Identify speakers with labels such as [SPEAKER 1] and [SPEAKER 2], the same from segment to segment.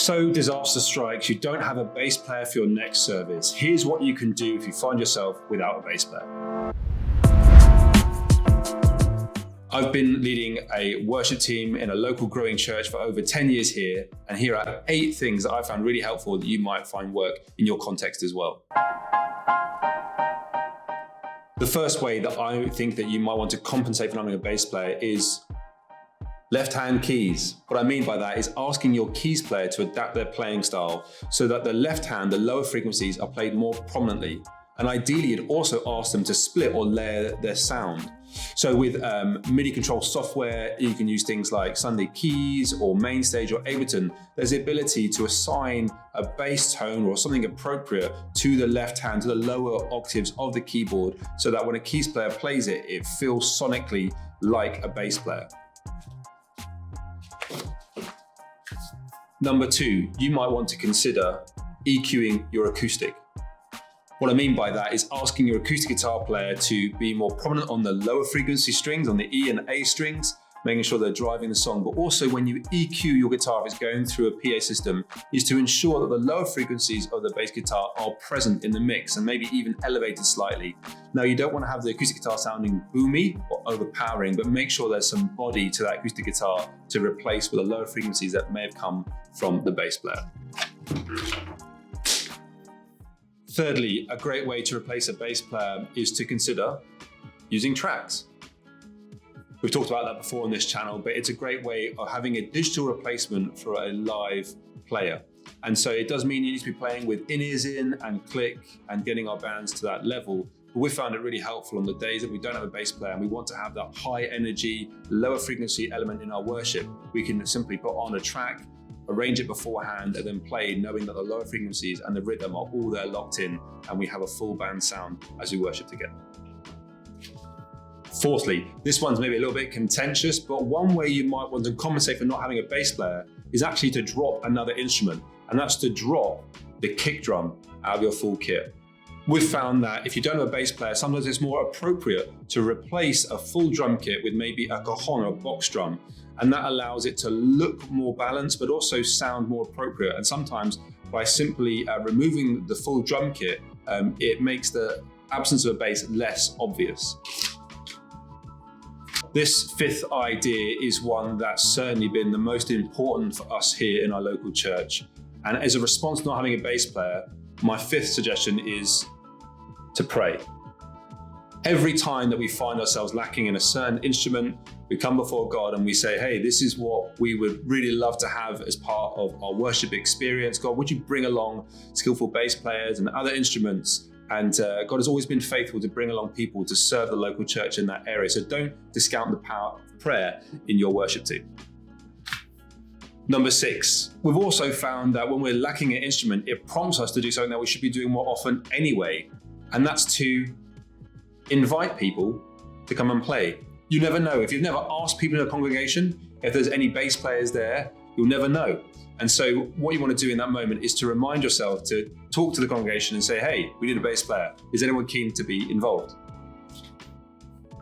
[SPEAKER 1] So disaster strikes, you don't have a bass player for your next service. Here's what you can do if you find yourself without a bass player. I've been leading a worship team in a local growing church for over 10 years here, and here are 8 things that I found really helpful that you might find work in your context as well. The first way that I think that you might want to compensate for not having a bass player is left-hand keys. What I mean by that is asking your keys player to adapt their playing style so that the left hand, the lower frequencies, are played more prominently. And ideally, you'd also ask them to split or layer their sound. So with MIDI control software, you can use things like Sunday Keys or Mainstage or Ableton. There's the ability to assign a bass tone or something appropriate to the left hand, to the lower octaves of the keyboard, so that when a keys player plays it, it feels sonically like a bass player. Number 2, you might want to consider EQing your acoustic. What I mean by that is asking your acoustic guitar player to be more prominent on the lower frequency strings, on the E and A strings, making sure they're driving the song. But also when you EQ your guitar, if it's going through a PA system, is to ensure that the lower frequencies of the bass guitar are present in the mix and maybe even elevated slightly. Now, you don't want to have the acoustic guitar sounding boomy or overpowering, but make sure there's some body to that acoustic guitar to replace with the lower frequencies that may have come from the bass player. Thirdly, a great way to replace a bass player is to consider using tracks. We've talked about that before on this channel, but it's a great way of having a digital replacement for a live player. And so it does mean you need to be playing with in-ears in and click and getting our bands to that level. But we found it really helpful on the days that we don't have a bass player and we want to have that high energy, lower frequency element in our worship. We can simply put on a track, arrange it beforehand, and then play knowing that the lower frequencies and the rhythm are all there locked in, and we have a full band sound as we worship together. Fourthly, this one's maybe a little bit contentious, but one way you might want to compensate for not having a bass player is actually to drop another instrument, and that's to drop the kick drum out of your full kit. We've found that if you don't have a bass player, sometimes it's more appropriate to replace a full drum kit with maybe a cajon or a box drum. And that allows it to look more balanced, but also sound more appropriate. And sometimes by simply removing the full drum kit, it makes the absence of a bass less obvious. This 5th idea is one that's certainly been the most important for us here in our local church. And as a response to not having a bass player, my 5th suggestion is to pray. Every time that we find ourselves lacking in a certain instrument, we come before God and we say, hey, this is what we would really love to have as part of our worship experience. God, would you bring along skillful bass players and other instruments? And God has always been faithful to bring along people to serve the local church in that area. So don't discount the power of prayer in your worship team. Number 6, we've also found that when we're lacking an instrument, it prompts us to do something that we should be doing more often anyway. And that's to invite people to come and play. You never know. If you've never asked people in a congregation if there's any bass players there, you'll never know. And so what you want to do in that moment is to remind yourself to talk to the congregation and say, hey, we need a bass player. Is anyone keen to be involved?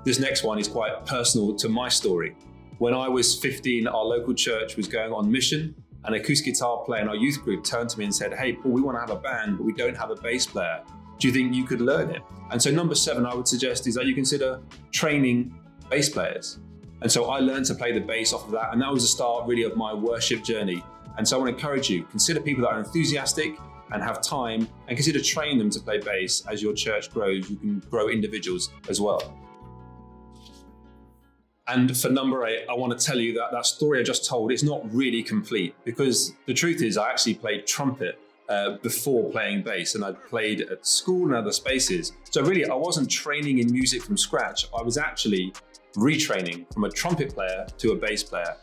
[SPEAKER 1] This next one is quite personal to my story. When I was 15, our local church was going on mission. An acoustic guitar player in our youth group turned to me and said, hey, Paul, we want to have a band, but we don't have a bass player. Do you think you could learn it? And so number 7, I would suggest is that you consider training bass players. And so I learned to play the bass off of that. And that was the start really of my worship journey. And so I want to encourage you, consider people that are enthusiastic and have time, and consider training them to play bass. As your church grows, you can grow individuals as well. And for number 8, I want to tell you that that story I just told is not really complete, because the truth is I actually played trumpet before playing bass, and I played at school and other spaces. So really, I wasn't training in music from scratch. I was actually retraining from a trumpet player to a bass player.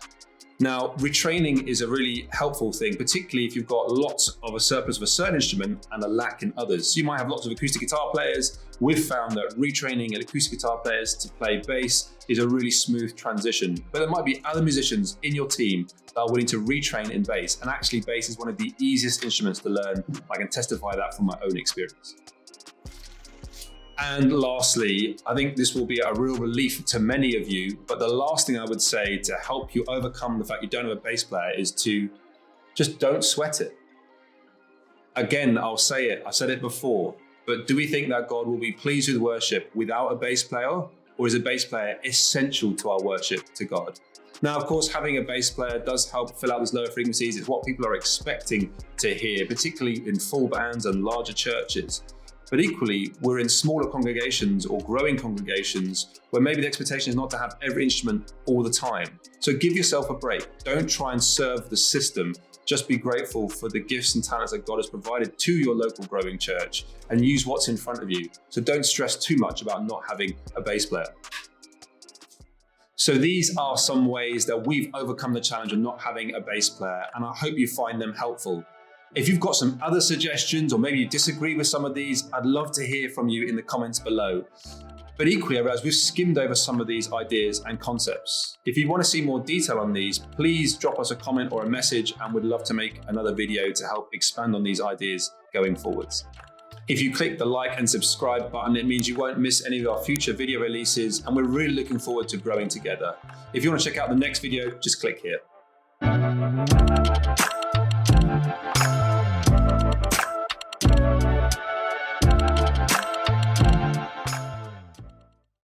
[SPEAKER 1] Now, retraining is a really helpful thing, particularly if you've got lots of a surplus of a certain instrument and a lack in others. So you might have lots of acoustic guitar players. We've found that retraining acoustic guitar players to play bass is a really smooth transition. But there might be other musicians in your team that are willing to retrain in bass. And actually, bass is one of the easiest instruments to learn. I can testify that from my own experience. And lastly, I think this will be a real relief to many of you, but the last thing I would say to help you overcome the fact you don't have a bass player is to Just don't sweat it. Again, I'll say it, I said it before, but do we think that God will be pleased with worship without a bass player? Or is a bass player essential to our worship to God? Now, of course, having a bass player does help fill out those lower frequencies. It's what people are expecting to hear, particularly in full bands and larger churches. But equally, we're in smaller congregations or growing congregations where maybe the expectation is not to have every instrument all the time. So give yourself a break. Don't try and serve the system. Just be grateful for the gifts and talents that God has provided to your local growing church and use what's in front of you. So don't stress too much about not having a bass player. So these are some ways that we've overcome the challenge of not having a bass player, and I hope you find them helpful. If you've got some other suggestions, or maybe you disagree with some of these, I'd love to hear from you in the comments below. But equally, I realize we've skimmed over some of these ideas and concepts. If you want to see more detail on these, please drop us a comment or a message, and we'd love to make another video to help expand on these ideas going forwards. If you click the like and subscribe button, it means you won't miss any of our future video releases, and we're really looking forward to growing together. If you want to check out the next video, just click here.